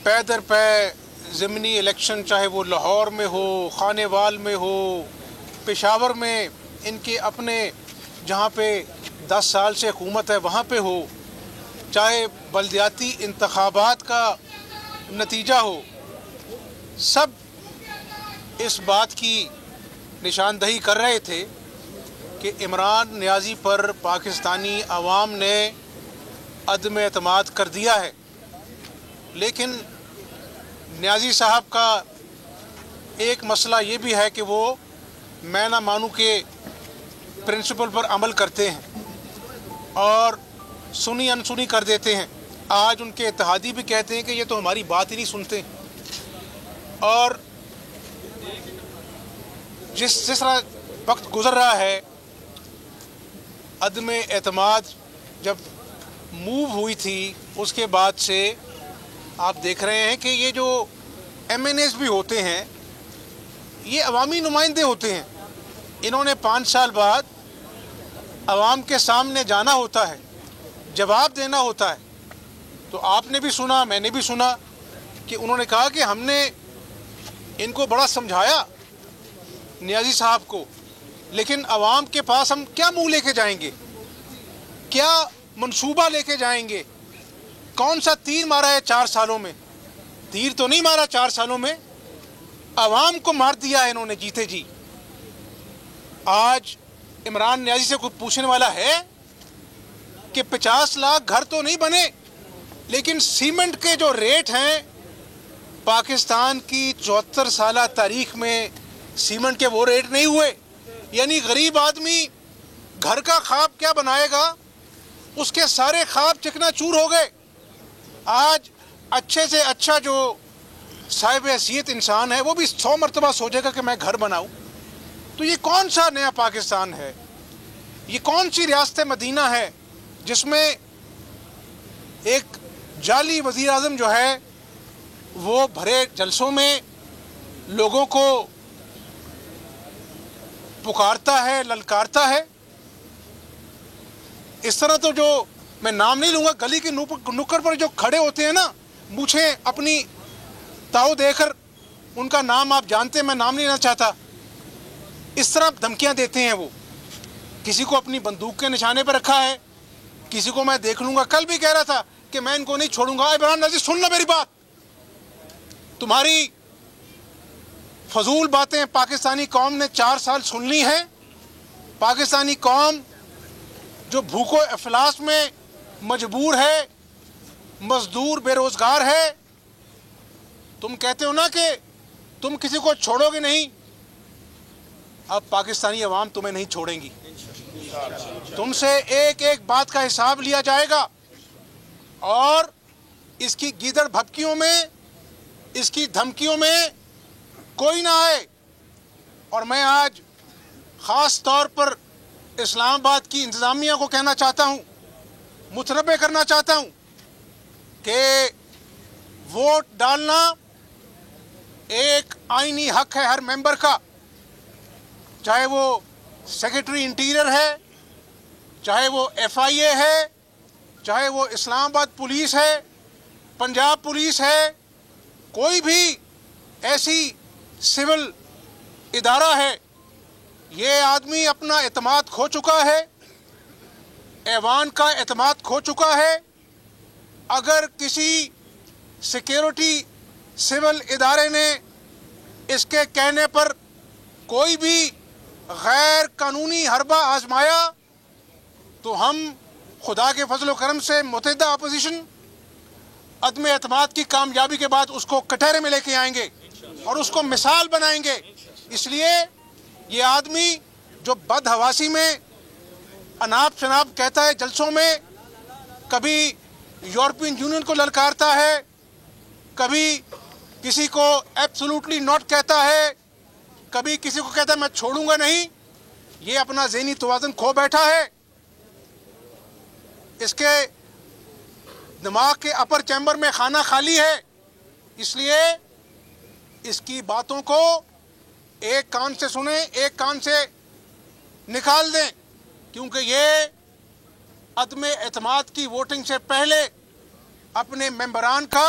پے در پے ضمنی الیکشن، چاہے وہ لاہور میں ہو، خانیوال میں ہو، پشاور میں، ان کے اپنے جہاں پہ 10 سال سے حکومت ہے وہاں پہ ہو، چاہے بلدیاتی انتخابات کا نتیجہ ہو، سب اس بات کی نشاندہی کر رہے تھے کہ عمران نیازی پر پاکستانی عوام نے عدم اعتماد کر دیا ہے۔ لیکن نیازی صاحب کا ایک مسئلہ یہ بھی ہے کہ وہ میں نہ مانوں کے پرنسپل پر عمل کرتے ہیں اور سنی انسنی کر دیتے ہیں۔ آج ان کے اتحادی بھی کہتے ہیں کہ یہ تو ہماری بات ہی نہیں سنتے، اور جس طرح وقت گزر رہا ہے، عدم اعتماد جب موو ہوئی تھی اس کے بعد سے آپ دیکھ رہے ہیں کہ یہ جو ایم این ایز بھی ہوتے ہیں یہ عوامی نمائندے ہوتے ہیں۔ انہوں نے 5 سال بعد عوام کے سامنے جانا ہوتا ہے، جواب دینا ہوتا ہے۔ تو آپ نے بھی سنا، میں نے بھی سنا کہ انہوں نے کہا کہ ہم نے ان کو بڑا سمجھایا نیازی صاحب کو، لیکن عوام کے پاس ہم کیا منہ لے کے جائیں گے، کیا منصوبہ لے کے جائیں گے، کون سا تیر مارا ہے 4 سالوں میں؟ تیر تو نہیں مارا 4 سالوں میں، عوام کو مار دیا ہے انہوں نے جیتے جی۔ آج عمران نیازی سے کوئی پوچھنے والا ہے کہ 50 لاکھ گھر تو نہیں بنے، لیکن سیمنٹ کے جو ریٹ ہیں پاکستان کی 74 سالہ تاریخ میں سیمنٹ کے وہ ریٹ نہیں ہوئے۔ یعنی غریب آدمی گھر کا خواب کیا بنائے گا، اس کے سارے خواب چکنا چور ہو گئے۔ آج اچھے سے اچھا جو صاحب حیثیت انسان ہے وہ بھی 100 مرتبہ سوچے گا کہ میں گھر بناؤں۔ تو یہ کون سا نیا پاکستان ہے، یہ کون سی ریاست مدینہ ہے جس میں ایک جعلی وزیر اعظم جو ہے وہ بھرے جلسوں میں لوگوں کو پکارتا ہے، للکارتا ہے۔ اس طرح تو جو میں نام نہیں لوں گا، گلی کی نکڑ پر جو کھڑے ہوتے ہیں نا، مجھے اپنی تاؤ دے کر، ان کا نام آپ جانتے ہیں، میں نام نہیں لینا چاہتا، اس طرح دھمکیاں دیتے ہیں وہ۔ کسی کو اپنی بندوق کے نشانے پر رکھا ہے، کسی کو میں دیکھ لوں گا، کل بھی کہہ رہا تھا کہ میں ان کو نہیں چھوڑوں گا۔ عمران نیازی سن لو میری بات، تمہاری فضول باتیں پاکستانی قوم نے 4 سال سن لی ہیں۔ پاکستانی قوم جو بھوک و افلاس میں مجبور ہے، مزدور بے روزگار ہے، تم کہتے ہو نا کہ تم کسی کو چھوڑو گے نہیں، اب پاکستانی عوام تمہیں نہیں چھوڑیں گی، تم سے ایک ایک بات کا حساب لیا جائے گا، اور اس کی گیدڑ بھپکیوں میں، اس کی دھمکیوں میں کوئی نہ آئے۔ اور میں آج خاص طور پر اسلام آباد کی انتظامیہ کو کہنا چاہتا ہوں، متنبہ کرنا چاہتا ہوں کہ ووٹ ڈالنا ایک آئینی حق ہے ہر ممبر کا، چاہے وہ سیکرٹری انٹیریئر ہے، چاہے وہ ایف آئی اے ہے، چاہے وہ اسلام آباد پولیس ہے، پنجاب پولیس ہے، کوئی بھی ایسی سول ادارہ ہے۔ یہ آدمی اپنا اعتماد کھو چکا ہے، ایوان کا اعتماد کھو چکا ہے۔ اگر کسی سیکیورٹی سول ادارے نے اس کے کہنے پر کوئی بھی غیر قانونی حربہ آزمایا تو ہم خدا کے فضل و کرم سے متحدہ اپوزیشن عدم اعتماد کی کامیابی کے بعد اس کو کٹہرے میں لے کے آئیں گے اور اس کو مثال بنائیں گے۔ اس لیے یہ آدمی جو بدحواسی میں اناپ شناپ کہتا ہے جلسوں میں، کبھی یورپین یونین کو للکارتا ہے، کبھی کسی کو ایبسولوٹلی ناٹ کہتا ہے، کبھی کسی کو کہتا ہے میں چھوڑوں گا نہیں، یہ اپنا ذہنی توازن کھو بیٹھا ہے۔ اس کے دماغ کے اپر چیمبر میں خانہ خالی ہے، اس لیے اس کی باتوں کو ایک کان سے سنیں، ایک کان سے نکال دیں، کیونکہ یہ عدم اعتماد کی ووٹنگ سے پہلے اپنے ممبران کا